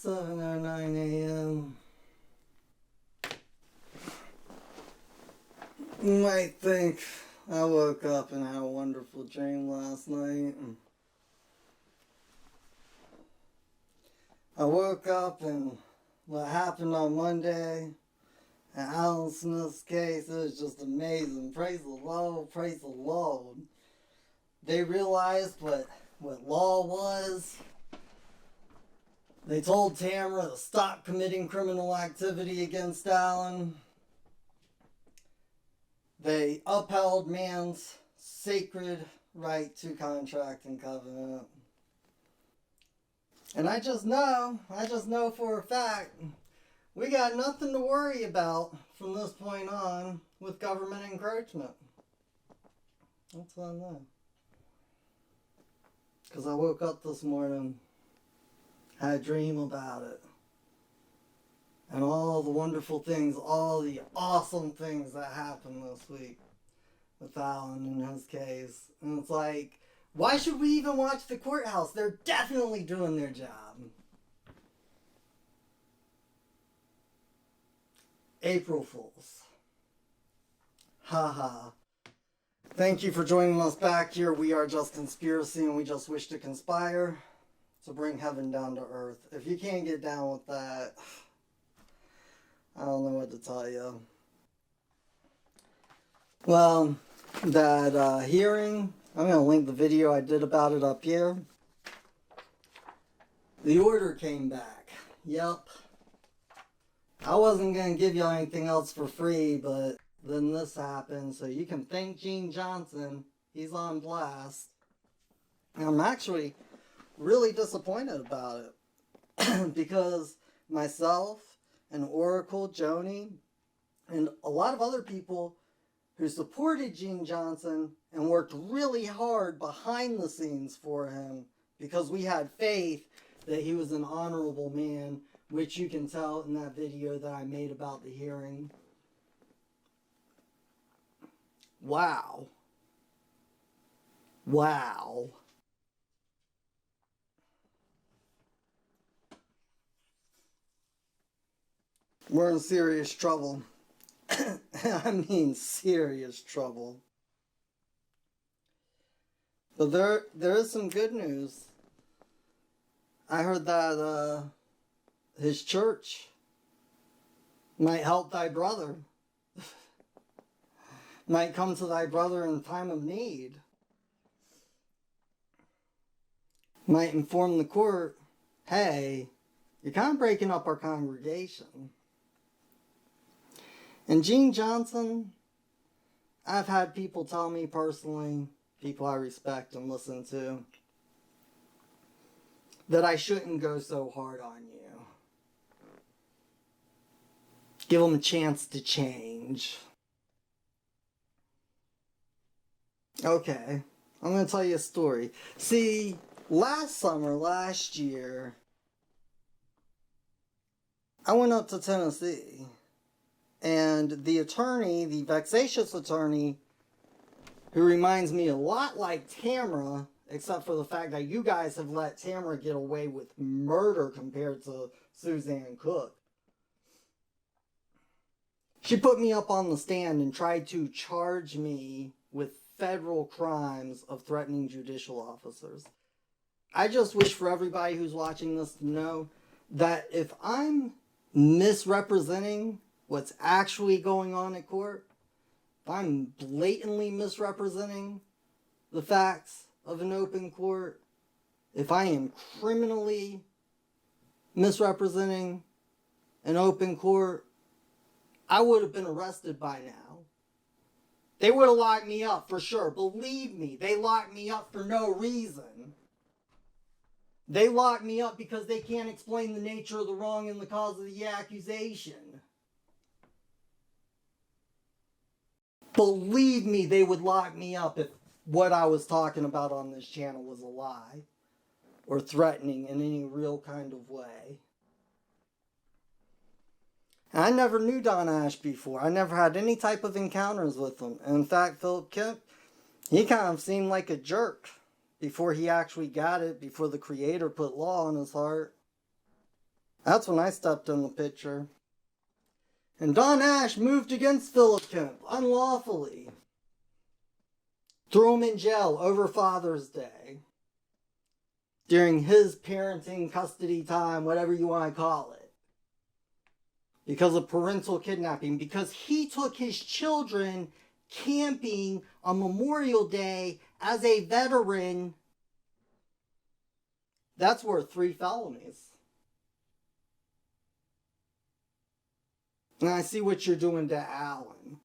7:09 a.m. You might think I woke up and had a wonderful dream last night. I woke up and what happened on Monday in Allan Smith's case, it was just amazing. Praise the Lord, praise the Lord. They realized what law was. They told Tamara to stop committing criminal activity against Allan. They upheld man's sacred right to contract and covenant. And I just know for a fact, we got nothing to worry about from this point on with government encroachment. That's what I know. Because I woke up this morning, had a dream about it. And all the wonderful things, all the awesome things that happened this week with Allan and his case. And it's like, why should we even watch the Courthouse? They're definitely doing their job. April Fools. Haha. Thank you for joining us back here. We are just conspiracy and we just wish to conspire to bring heaven down to earth. If you can't get down with that, I don't know what to tell you. Well, that hearing, I'm going to link the video I did about it up here. The order came back. Yep. I wasn't going to give you anything else for free, but then this happened. So you can thank Gene Johnson. He's on blast. And I'm actually really disappointed about it. Because myself and Oracle, Joni, and a lot of other people who supported Gene Johnson and worked really hard behind the scenes for him because we had faith that he was an honorable man, which you can tell in that video that I made about the hearing. Wow. Wow. We're in serious trouble. I mean serious trouble. But there is some good news. I heard that his church might help thy brother. Might come to thy brother in time of need. Might inform the court, hey, you're kind of breaking up our congregation. And Gene Johnson, I've had people tell me personally, people I respect and listen to, that I shouldn't go so hard on you. Give them a chance to change. Okay, I'm going to tell you a story. See, last year, I went up to Tennessee. And the attorney, the vexatious attorney, who reminds me a lot like Tamara, except for the fact that you guys have let Tamara get away with murder compared to Suzanne Cook. She put me up on the stand and tried to charge me with federal crimes of threatening judicial officers. I just wish for everybody who's watching this to know that if I'm misrepresenting what's actually going on at court, if I'm blatantly misrepresenting the facts of an open court, if I am criminally misrepresenting an open court, I would have been arrested by now. They would have locked me up for sure. Believe me, they locked me up for no reason. They locked me up because they can't explain the nature of the wrong and the cause of the accusation. Believe me, they would lock me up if what I was talking about on this channel was a lie or threatening in any real kind of way. I never knew Don Ash before. I never had any type of encounters with him. And in fact, Philip Kemp, he kind of seemed like a jerk before he actually got it, before the Creator put law in his heart. That's when I stepped in the picture. And Don Ash moved against Philip Kemp unlawfully. Threw him in jail over Father's Day. During his parenting, custody time, whatever you want to call it. Because of parental kidnapping. Because he took his children camping on Memorial Day as a veteran. That's worth 3 felonies. And I see what you're doing to Allan.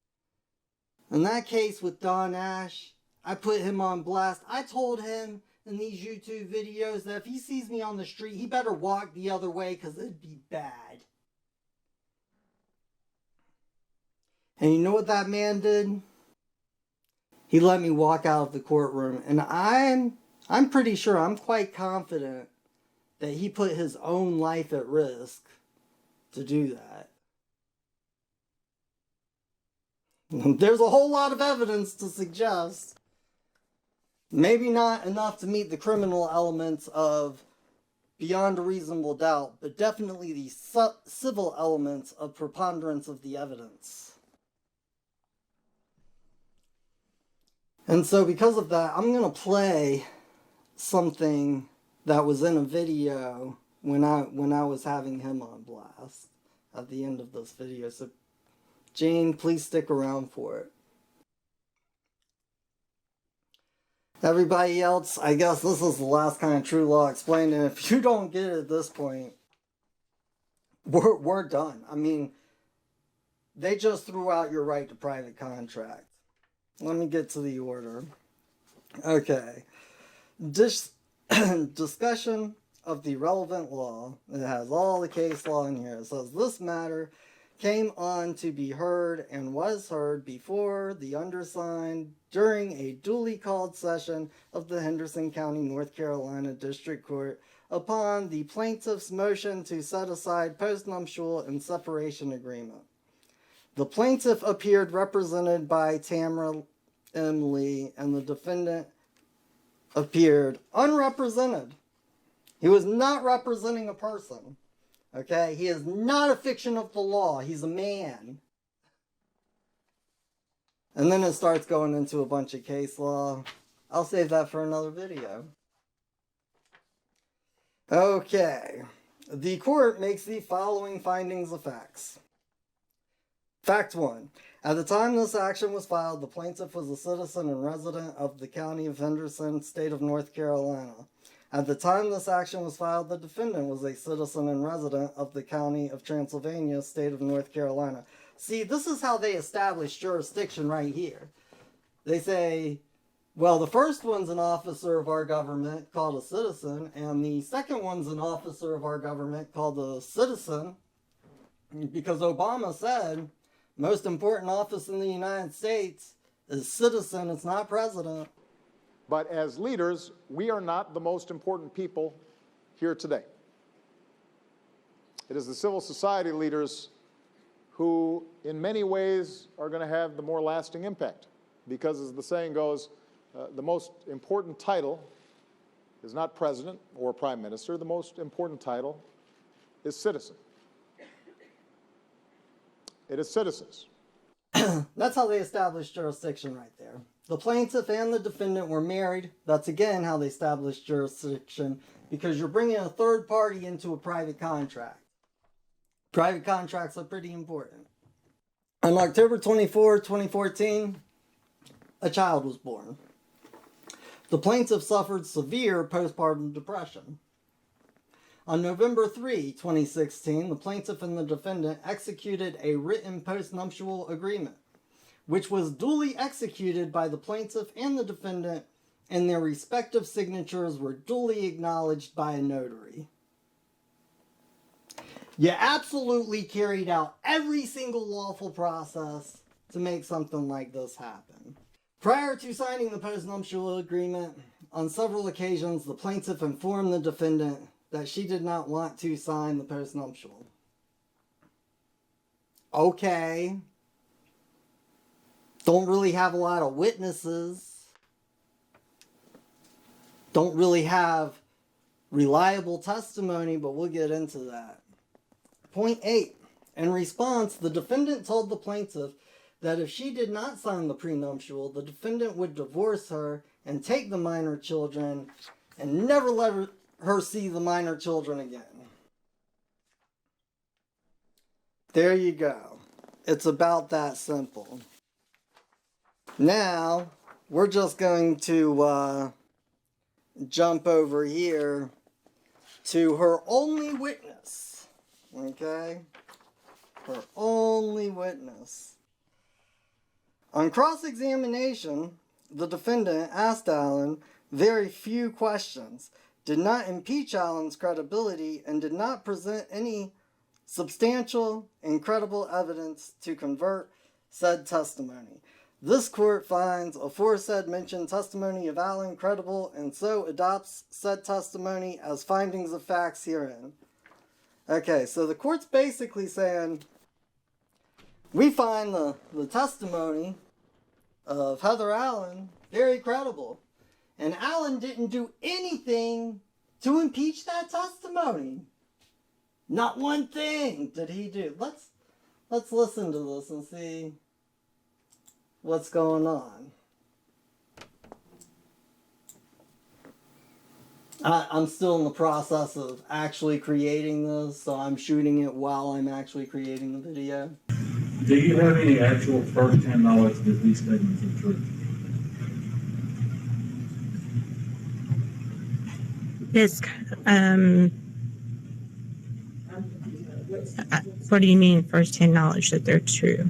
In that case with Don Ash, I put him on blast. I told him in these YouTube videos that if he sees me on the street, he better walk the other way because it'd be bad. And you know what that man did? He let me walk out of the courtroom. And I'm pretty sure, I'm quite confident that he put his own life at risk to do that. There's a whole lot of evidence to suggest. Maybe not enough to meet the criminal elements of beyond a reasonable doubt, but definitely the civil elements of preponderance of the evidence. And so because of that, I'm going to play something that was in a video when I was having him on blast at the end of this video. So Jane, please stick around for it. Everybody else, I guess this is the last kind of true law explained, and if you don't get it at this point, we're done. I mean, they just threw out your right to private contract. Let me get to the order. Okay. Discussion of the relevant law. It has all the case law in here. It says this matter came on to be heard and was heard before the undersigned during a duly called session of the Henderson County, North Carolina District Court upon the plaintiff's motion to set aside postnuptial and separation agreement. The plaintiff appeared represented by Tamara M. Lee, and the defendant appeared unrepresented. He was not representing a person. Okay? He is not a fiction of the law. He's a man. And then it starts going into a bunch of case law. I'll save that for another video. Okay. The court makes the following findings of facts. Fact 1. At the time this action was filed, the plaintiff was a citizen and resident of the county of Henderson, state of North Carolina. At the time this action was filed, the defendant was a citizen and resident of the county of Transylvania, state of North Carolina. See, this is how they establish jurisdiction right here. They say, well, the first one's an officer of our government called a citizen, and the second one's an officer of our government called a citizen, because Obama said, most important office in the United States is citizen, it's not president. But as leaders, we are not the most important people here today. It is the civil society leaders who, in many ways, are going to have the more lasting impact. Because, as the saying goes, the most important title is not president or prime minister. The most important title is citizen. It is citizens. That's how they established jurisdiction right there. The plaintiff and the defendant were married. That's again how they established jurisdiction, because you're bringing a third party into a private contract. Private contracts are pretty important. On October 24, 2014, a child was born. The plaintiff suffered severe postpartum depression. On November 3, 2016, the plaintiff and the defendant executed a written postnuptial agreement, which was duly executed by the plaintiff and the defendant, and their respective signatures were duly acknowledged by a notary. You absolutely carried out every single lawful process to make something like this happen. Prior to signing the postnuptial agreement, on several occasions the plaintiff informed the defendant that she did not want to sign the postnuptial. Okay. Don't really have a lot of witnesses. Don't really have reliable testimony, but we'll get into that. Point 8. In response, the defendant told the plaintiff that if she did not sign the prenuptial, the defendant would divorce her and take the minor children and never let her see the minor children again. There you go. It's about that simple. Now, we're just going to jump over here to her only witness. Okay? Her only witness. On cross-examination, the defendant asked Allan very few questions, did not impeach Allan's credibility, and did not present any substantial and credible evidence to convert said testimony. This court finds aforesaid mentioned testimony of Allan credible and so adopts said testimony as findings of facts herein. Okay, so the court's basically saying, we find the testimony of Heather Allan very credible. And Allan didn't do anything to impeach that testimony. Not one thing did he do. Let's listen to this and see what's going on. I'm still in the process of actually creating this, so I'm shooting it while I'm actually creating the video. Do you have any actual first-hand knowledge that these statements are true? This, what do you mean first-hand knowledge that they're true?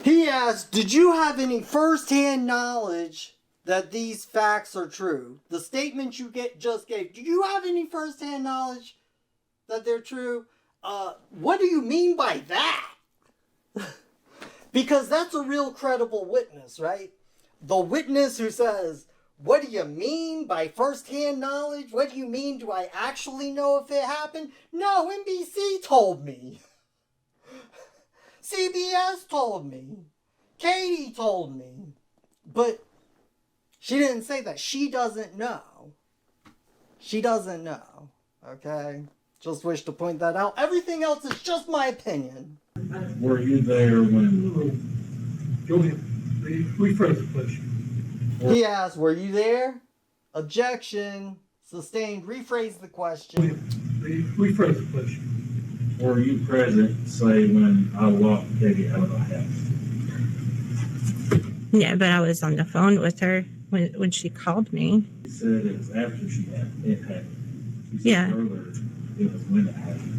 He asked, did you have any first-hand knowledge that these facts are true? The statements you just gave, do you have any first-hand knowledge that they're true? What do you mean by that? Because that's a real credible witness, right? The witness who says, what do you mean by first-hand knowledge? What do you mean, do I actually know if it happened? No, NBC told me. CBS told me. Katie told me. But she didn't say that. She doesn't know. She doesn't know. Okay? Just wish to point that out. Everything else is just my opinion. Were you there when... Go ahead. Rephrase the question. He asked, were you there? Objection. Sustained. Rephrase the question. Rephrase the question. Were you present, say, when I locked Katie out of the house? Yeah, but I was on the phone with her when she called me. You said it was after it happened. You said Yeah. earlier it was when it happened.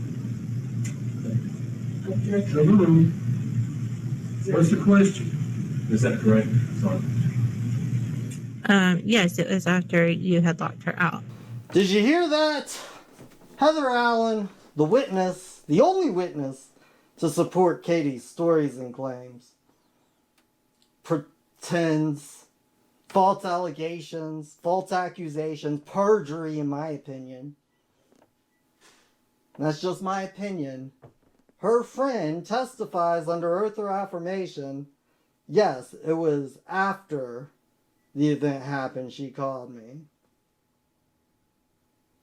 Objection overruled. What's the question? Is that correct? Sorry. Yes, it was after you had locked her out. Did you hear that? Heather Allan, the witness, the only witness to support Katie's stories and claims, pretends, false allegations, false accusations, perjury in my opinion. That's just my opinion. Her friend testifies under oath or affirmation, yes, it was after the event happened she called me.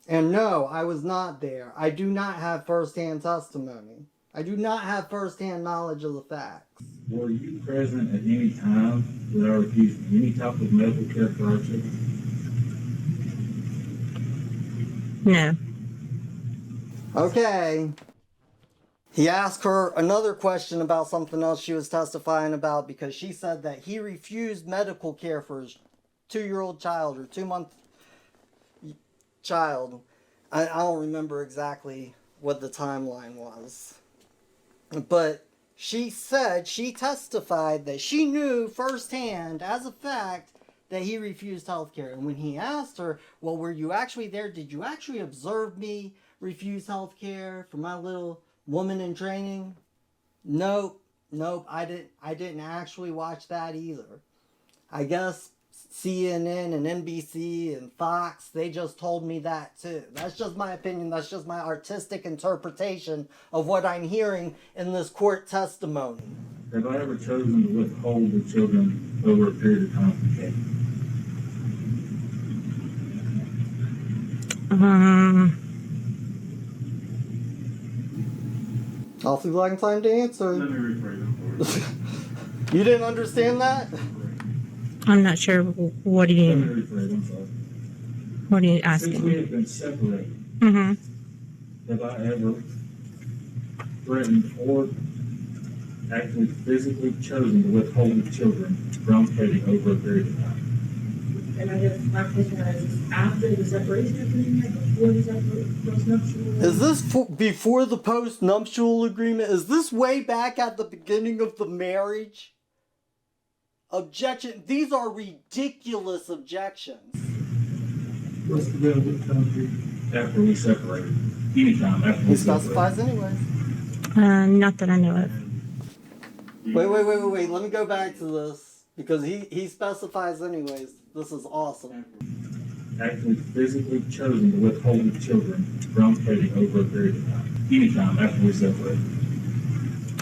And no, I was not there. I do not have first-hand testimony. I do not have first-hand knowledge of the facts. Were you present at any time that I refused any type of medical care for our children? No. Okay. He asked her another question about something else she was testifying about because she said that he refused medical care for his 2-year-old child or 2-month child. I don't remember exactly what the timeline was. But she said, she testified that she knew firsthand as a fact that he refused health care. And when he asked her, well, were you actually there? Did you actually observe me refuse health care for my little woman in training? Nope, I didn't actually watch that either. I guess CNN and NBC and Fox, they just told me that too. That's just my opinion. That's just my artistic interpretation of what I'm hearing in this court testimony. Have I ever chosen to withhold the children over a period of time from Katie? Awfully long time to answer. Let me rephrase it for you. You didn't understand that? I'm not sure what are Let me you rephrase, I'm sorry. what are you Since we asking? have been separated, Mm-hmm. have I ever threatened or actually physically chosen to withhold the children from Katie over a period of time? And I guess my question is, after the separation agreement, before the post-nuptial? Is this before the post-nuptial agreement? Is this way back at the beginning of the marriage? Objection. These are ridiculous objections. What's the relevant time period? After we separated, anytime after He we separated. specifies anyways. Not that I know of. Wait. Let me go back to this. Because he specifies anyways. This is awesome. Actually physically chosen to withhold the children from Katie over a period of time. Anytime after we separated.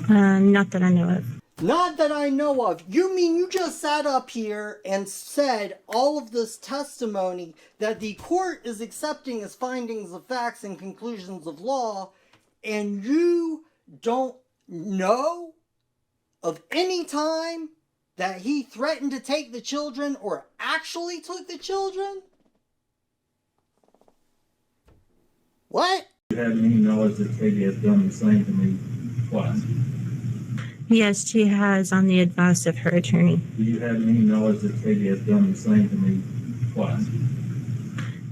Not that I know of. Not that I know of. You mean you just sat up here and said all of this testimony that the court is accepting as findings of facts and conclusions of law, and you don't know of any time that he threatened to take the children or actually took the children? What? Do you have any knowledge that Katie has done the same to me twice? Yes, she has on the advice of her attorney. Do you have any knowledge that Katie has done the same to me twice?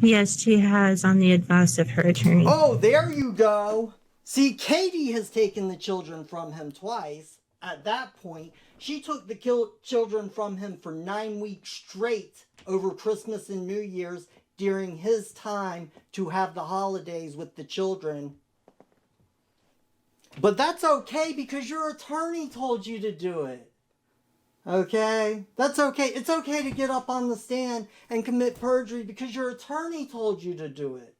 Yes, she has on the advice of her attorney. Oh, there you go. See, Katie has taken the children from him twice. At that point, she took the children from him for 9 weeks straight over Christmas and New Year's during his time to have the holidays with the children. But that's okay because your attorney told you to do it. Okay? That's okay. It's okay to get up on the stand and commit perjury because your attorney told you to do it.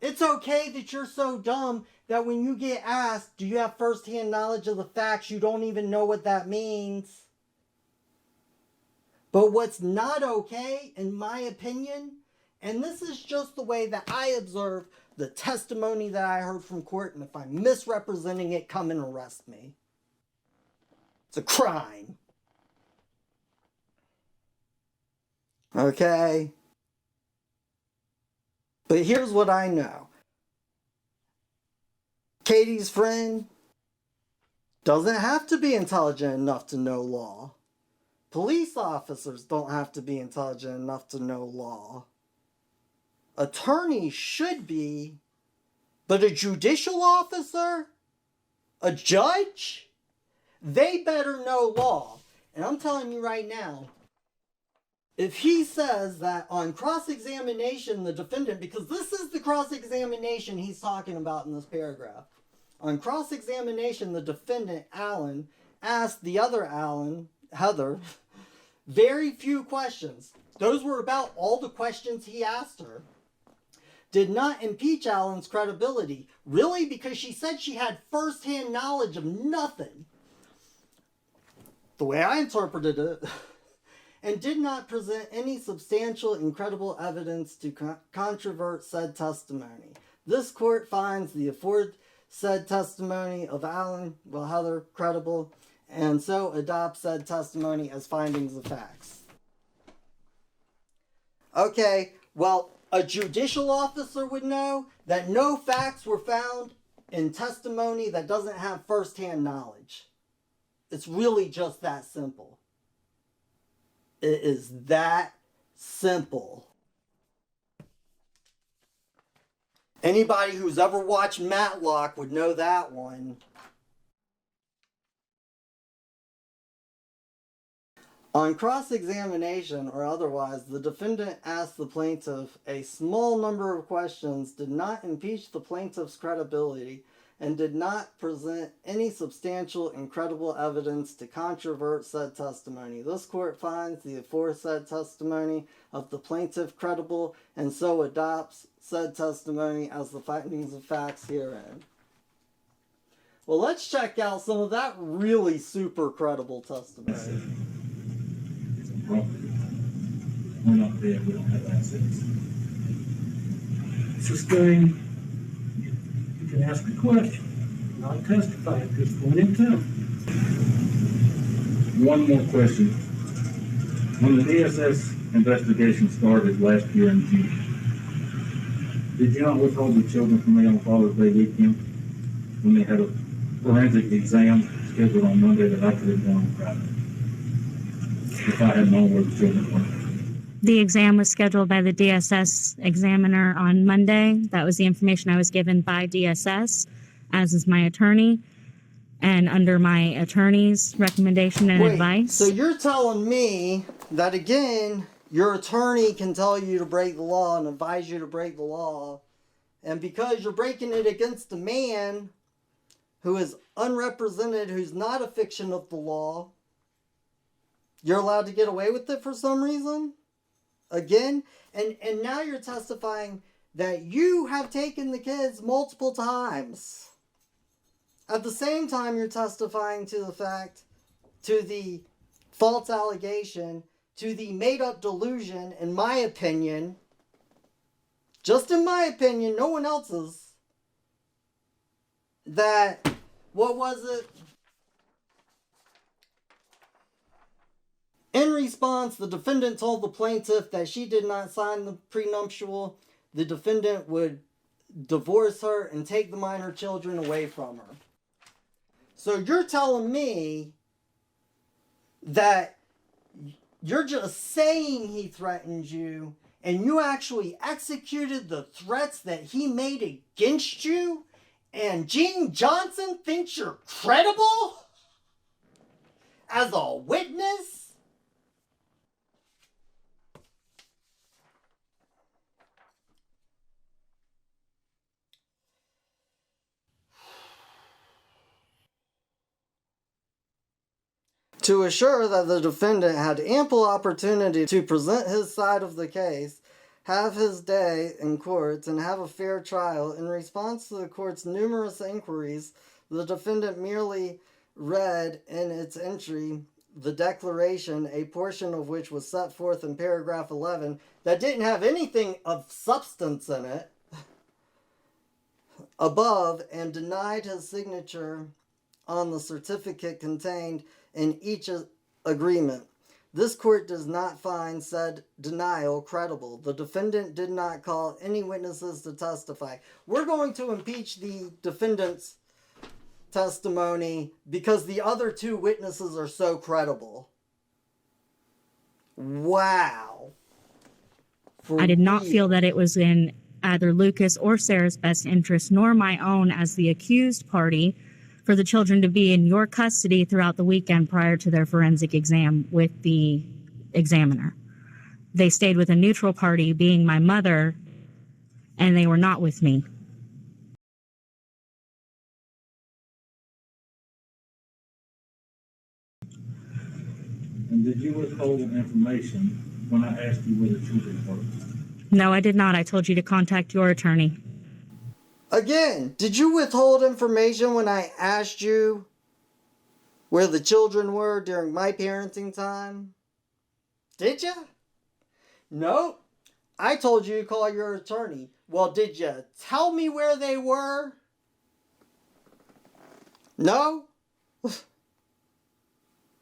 It's okay that you're so dumb that when you get asked, do you have first-hand knowledge of the facts, you don't even know what that means. But what's not okay, in my opinion, and this is just the way that I observe the testimony that I heard from court, and if I'm misrepresenting it, come and arrest me. It's a crime. Okay? But here's what I know. Katie's friend doesn't have to be intelligent enough to know law. Police officers don't have to be intelligent enough to know law. Attorneys should be, but a judicial officer, a judge, they better know law. And I'm telling you right now, if he says that on cross-examination, the defendant, because this is the cross-examination he's talking about in this paragraph. On cross-examination, the defendant, Allan, asked the other Allan, Heather, very few questions. Those were about all the questions he asked her. Did not impeach Allan's credibility. Really? Because she said she had first-hand knowledge of nothing. The way I interpreted it. And did not present any substantial and credible evidence to controvert said testimony. This court finds the aforesaid testimony of Allan, Heather, credible, and so adopts said testimony as findings of facts. Okay, well, a judicial officer would know that no facts were found in testimony that doesn't have first-hand knowledge. It's really just that simple. It is that simple. Anybody who's ever watched Matlock would know that one. On cross-examination or otherwise, the defendant asked the plaintiff a small number of questions, did not impeach the plaintiff's credibility, and did not present any substantial and credible evidence to controvert said testimony. This court finds the aforesaid testimony of the plaintiff credible and so adopts said testimony as the findings of facts herein. Well, let's check out some of that really super credible testimony. It's a property. We're not there, we don't have assets. Sustained, you can ask a question. not testifying, just going in town. One more question. When the DSS investigation started last year in June, did you not withhold the children from me on Father's Day weekend when they had a forensic exam scheduled on Monday that I could have done on Friday? If I had known where the children were. The exam was scheduled by the DSS examiner on Monday. That was the information I was given by DSS, as is my attorney, and under my attorney's recommendation and advice. So you're telling me that, again, your attorney can tell you to break the law and advise you to break the law, and because you're breaking it against a man who is unrepresented, who's not a fiction of the law, you're allowed to get away with it for some reason? Again? And now you're testifying that you have taken the kids multiple times. At the same time, you're testifying to the fact, to the false allegation, to the made-up delusion, in my opinion, just in my opinion, no one else's, that, what was it? In response, the defendant told the plaintiff that she did not sign the prenuptial. The defendant would divorce her and take the minor children away from her. So you're telling me that you're just saying he threatened you, and you actually executed the threats that he made against you, and Gene Johnson thinks you're credible as a witness? To assure that the defendant had ample opportunity to present his side of the case, have his day in court, and have a fair trial, in response to the court's numerous inquiries, the defendant merely read in its entry the declaration, a portion of which was set forth in paragraph 11, that didn't have anything of substance in it, above, and denied his signature on the certificate contained in each agreement. This court does not find said denial credible. The defendant did not call any witnesses to testify. We're going to impeach the defendant's testimony because the other two witnesses are so credible. Wow. I did not feel that it was in either Lucas or Sarah's best interest, nor my own as the accused party, for the children to be in your custody throughout the weekend prior to their forensic exam with the examiner. They stayed with a neutral party, being my mother, and they were not with me. And did you withhold information when I asked you where the children were? No, I did not. I told you to contact your attorney. Again, did you withhold information when I asked you where the children were during my parenting time? Did you? Nope. I told you to call your attorney. Well, did you tell me where they were? No?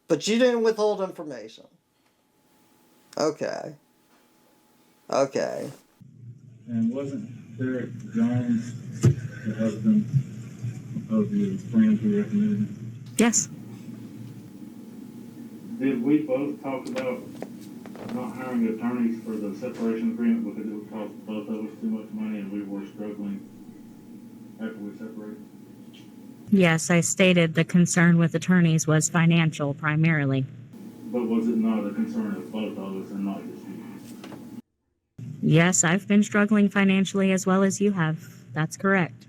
But you didn't withhold information. Okay. Okay. And wasn't Derek Jones the husband of your friend who recommended it? Yes. Did we both talk about not hiring attorneys for the separation agreement because it would cost both of us too much money and we were struggling after we separated? Yes, I stated the concern with attorneys was financial primarily. But was it not a concern of both of us and not just you? Yes, I've been struggling financially as well as you have. That's correct.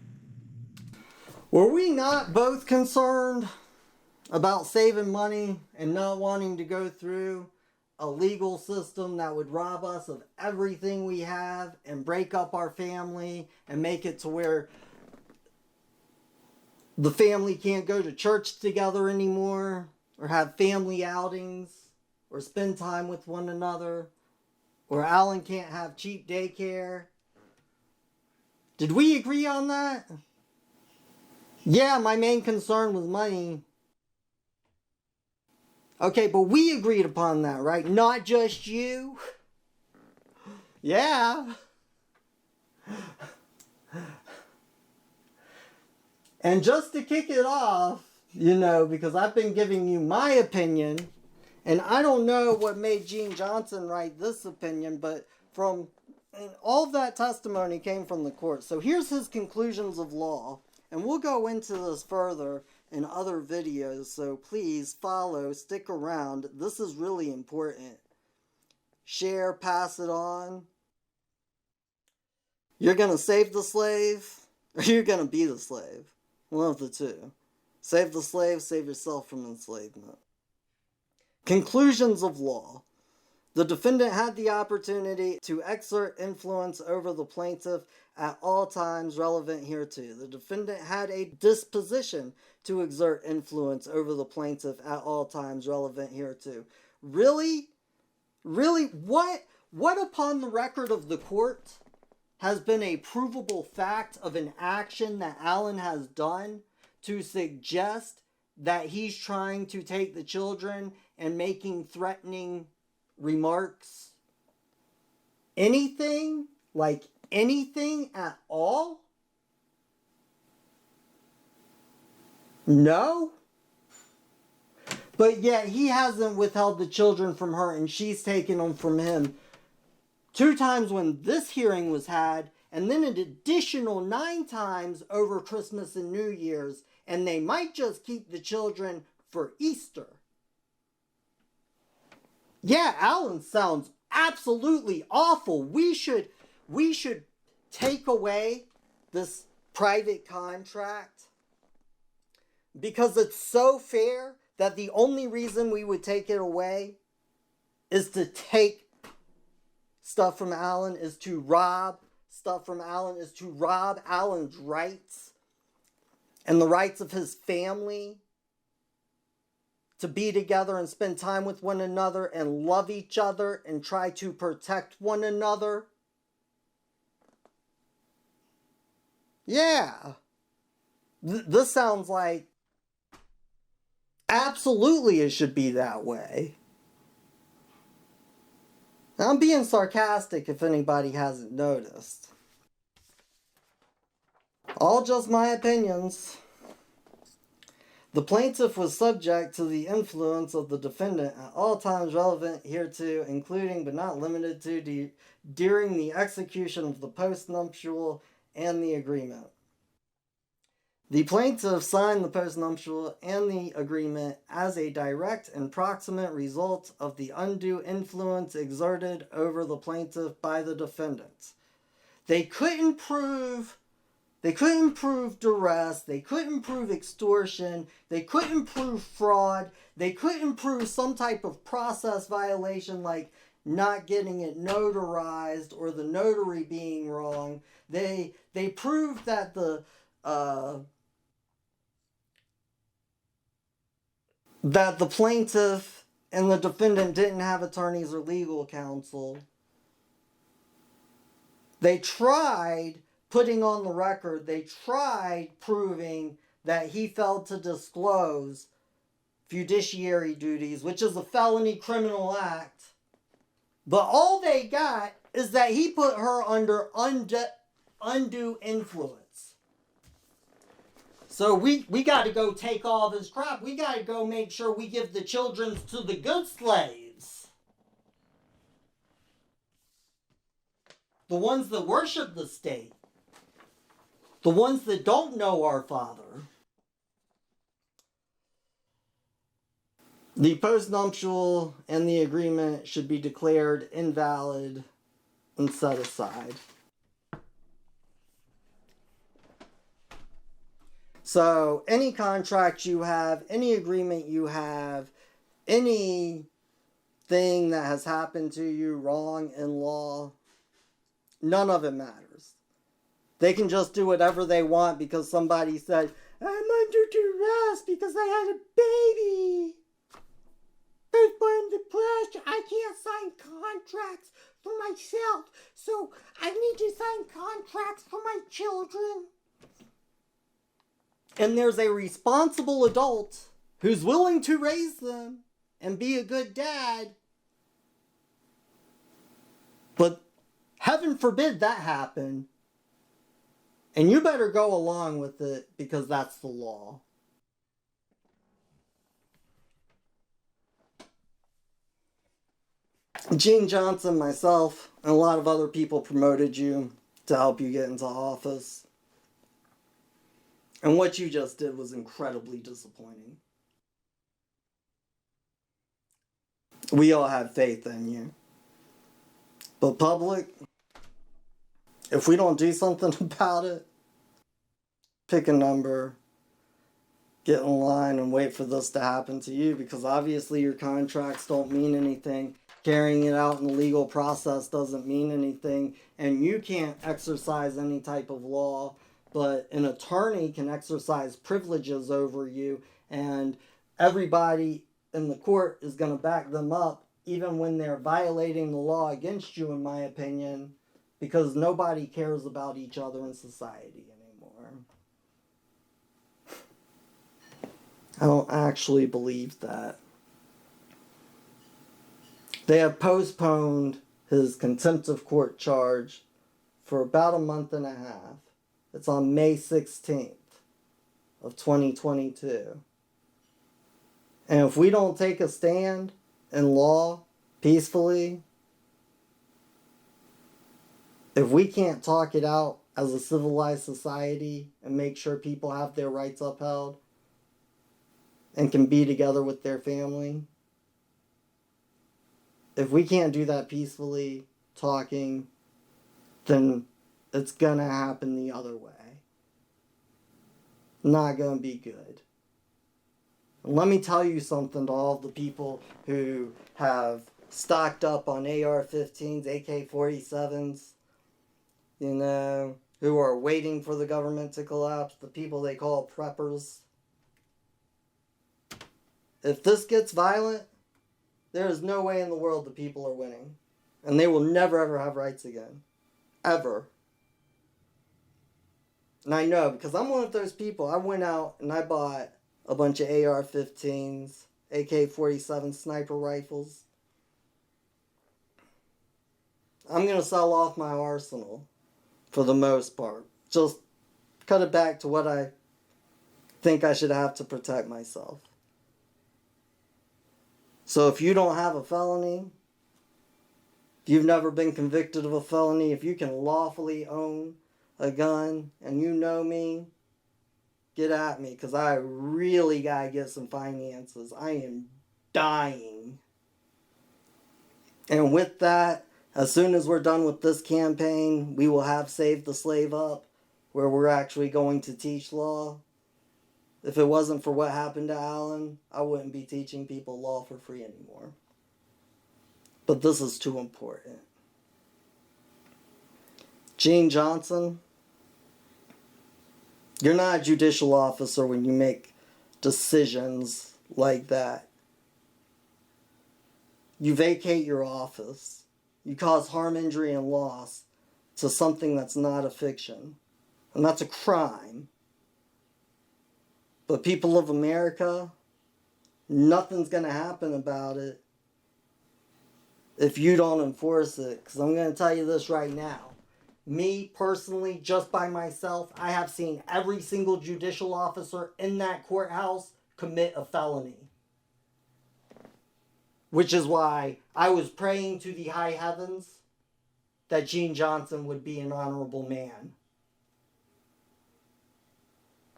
Were we not both concerned about saving money and not wanting to go through a legal system that would rob us of everything we have and break up our family and make it to where the family can't go to church together anymore or have family outings or spend time with one another, or Allan can't have cheap daycare? Did we agree on that? Yeah, my main concern was money. Okay, but we agreed upon that, right? Not just you. Yeah. And just to kick it off, because I've been giving you my opinion, and I don't know what made Gene Johnson write this opinion, but and all of that testimony came from the court. So here's his conclusions of law, and we'll go into this further in other videos, so please follow, stick around. This is really important. Share, pass it on. You're going to save the slave, or you're going to be the slave. One of the two. Save the slave, save yourself from enslavement. Conclusions of law. The defendant had the opportunity to exert influence over the plaintiff at all times relevant hereto. The defendant had a disposition to exert influence over the plaintiff at all times relevant hereto. Really? Really? What upon the record of the court has been a provable fact of an action that Allan has done to suggest that he's trying to take the children and making threatening remarks? Anything? Like anything at all? No? But yet he hasn't withheld the children from her and she's taken them from him 2 times when this hearing was had, and then an additional 9 times over Christmas and New Year's, and they might just keep the children for Easter. Yeah, Allan sounds absolutely awful. We should take away this private contract because it's so fair that the only reason we would take it away is to take stuff from Allan, is to rob stuff from Allan, is to rob Allan's rights and the rights of his family to be together and spend time with one another and love each other and try to protect one another. Yeah. This sounds like absolutely it should be that way. I'm being sarcastic if anybody hasn't noticed. All just my opinions. The plaintiff was subject to the influence of the defendant at all times relevant hereto, including but not limited to during the execution of the postnuptial and the agreement. The plaintiff signed the postnuptial and the agreement as a direct and proximate result of the undue influence exerted over the plaintiff by the defendant. They couldn't prove duress, they couldn't prove extortion, they couldn't prove fraud, they couldn't prove some type of process violation like not getting it notarized or the notary being wrong. They proved that the plaintiff and the defendant didn't have attorneys or legal counsel. They tried putting on the record, they tried proving that he failed to disclose fiduciary duties, which is a felony criminal act. But all they got is that he put her under undue influence. So we got to go take all this crap. We got to go make sure we give the children to the good slaves. The ones that worship the state. The ones that don't know our Father. The postnuptial and the agreement should be declared invalid and set aside. So, any contract you have, any agreement you have, anything that has happened to you wrong in law, none of it matters. They can just do whatever they want because somebody said, I'm under duress because I had a baby. Postpartum depression. I can't sign contracts for myself, so I need to sign contracts for my children. and there's a responsible adult who's willing to raise them and be a good dad, but heaven forbid that happen, and you better go along with it because that's the law. Gene Johnson, myself, and a lot of other people promoted you to help you get into office. And what you just did was incredibly disappointing. We all had faith in you. But public, if we don't do something about it, pick a number, get in line and wait for this to happen to you, because obviously your contracts don't mean anything. Carrying it out in the legal process doesn't mean anything, and you can't exercise any type of law, but an attorney can exercise privileges over you, and everybody in the court is going to back them up, even when they're violating the law against you, in my opinion, because nobody cares about each other in society anymore. I don't actually believe that. They have postponed his contempt of court charge for about a month and a half. It's on May 16th of 2022. And if we don't take a stand in law peacefully, if we can't talk it out as a civilized society and make sure people have their rights upheld and can be together with their family, if we can't do that peacefully, talking, then it's gonna happen the other way. Not gonna be good. And let me tell you something to all the people who have stocked up on AR-15s, AK-47s, you know, who are waiting for the government to collapse, the people they call preppers. If this gets violent, there is no way in the world the people are winning. And they will never ever have rights again. Ever. And I know, because I'm one of those people. I went out and I bought a bunch of AR-15s, AK-47 sniper rifles. I'm going to sell off my arsenal for the most part. Just cut it back to what I think I should have to protect myself. So if you don't have a felony, if you've never been convicted of a felony, if you can lawfully own a gun, and you know me, get at me, because I really got to get some finances. I am dying. And with that, as soon as we're done with this campaign, we will have Save the Slave Up, where we're actually going to teach law. If it wasn't for what happened to Allan, I wouldn't be teaching people law for free anymore. But this is too important. Gene Johnson, you're not a judicial officer when you make decisions like that. You vacate your office. You cause harm, injury, and loss to something that's not a fiction. And that's a crime. But people of America, nothing's going to happen about it if you don't enforce it. Because I'm going to tell you this right now. Me, personally, just by myself, I have seen every single judicial officer in that courthouse commit a felony. Which is why I was praying to the high heavens that Gene Johnson would be an honorable man.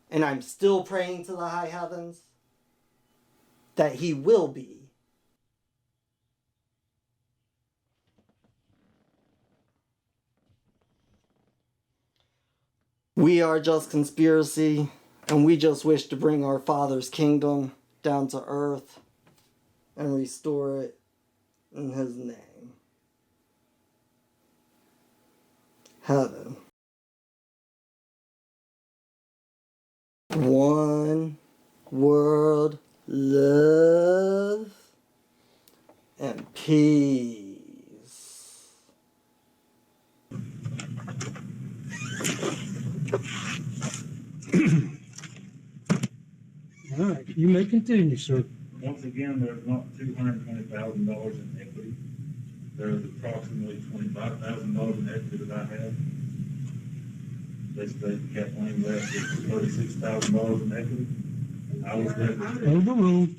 And I'm still praying to the high heavens that he will be. We are Just Conspiracy, and we just wish to bring our Father's kingdom down to earth and restore it in His name. Heaven. One world, love, and peace. All right, you may continue, sir. Once again, there's not $220,000 in equity. There's approximately $25,000 in equity that I have. They state Kathleen left with $36,000 in equity. I was left with Overruled.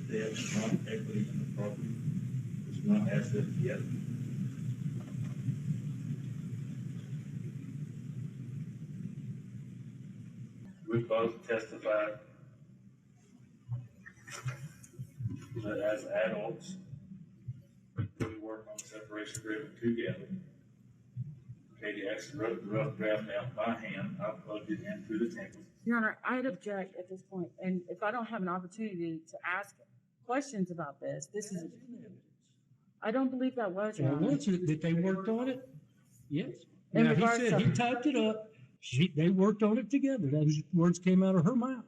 debt, not equity in the property. It's not assets yet. We both testified that as adults, we work on the separation agreement together. Katie actually wrote the rough draft out by hand. I plugged it into the template. Your Honor, I'd object at this point, and if I don't have an opportunity to ask questions about this, I don't believe that was, Your Honor. Was it that they worked on it? Yes. In Now, he regards said to- he typed it up. They worked on it together. Those words came out of her mouth.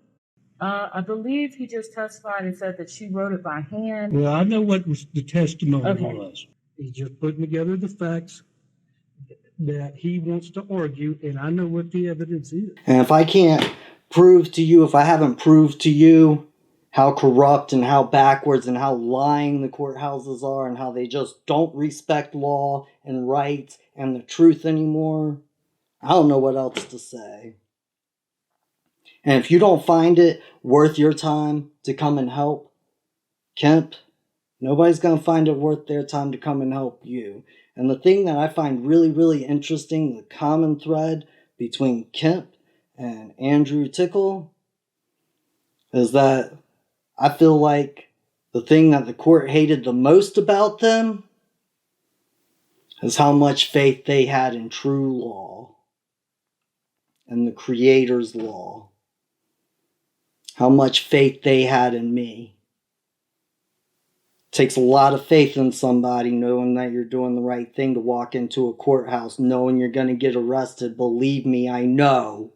I believe he just testified and said that she wrote it by hand. Well, I know what was the testimony Okay. was. He's just putting together the facts that he wants to argue, and I know what the evidence is. And if I can't prove to you, if I haven't proved to you how corrupt and how backwards and how lying the courthouses are and how they just don't respect law and rights and the truth anymore, I don't know what else to say. And if you don't find it worth your time to come and help Kemp, nobody's going to find it worth their time to come and help you. And the thing that I find really, really interesting, the common thread between Kemp and Andrew Tickle, is that I feel like the thing that the court hated the most about them is how much faith they had in true law and the Creator's law. How much faith they had in me. It takes a lot of faith in somebody knowing that you're doing the right thing to walk into a courthouse, knowing you're going to get arrested. Believe me, I know.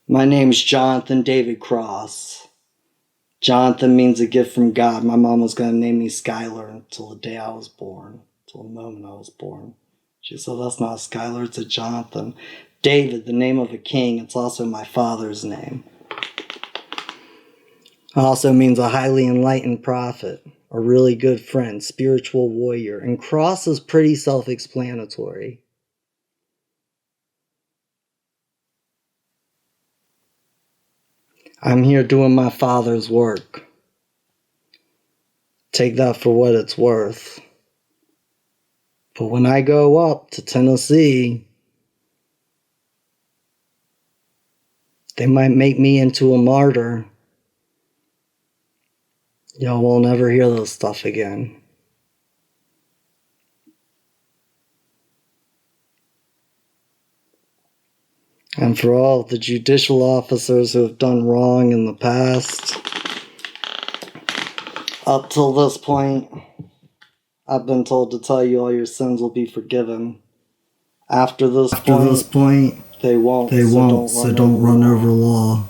My name's Jonathan David Cross. Jonathan means a gift from God. My mom was going to name me Skylar until the day I was born, until the moment I was born. She said, that's not Skylar, it's a Jonathan. David, the name of a king, it's also my father's name. It also means a highly enlightened prophet, a really good friend, spiritual warrior. And Cross is pretty self-explanatory. I'm here doing my father's work. Take that for what it's worth. But when I go up to Tennessee, they might make me into a martyr. Y'all won't ever hear this stuff again. And for all the judicial officers who have done wrong in the past, up till this point, I've been told to tell you all your sins will be forgiven. After this point, they won't. So don't run over law.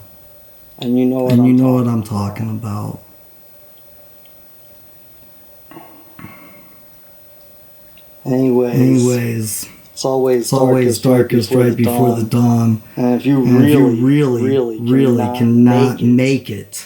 And you know what I'm talking about. Anyways, it's always darkest right before the dawn. And if you really cannot make it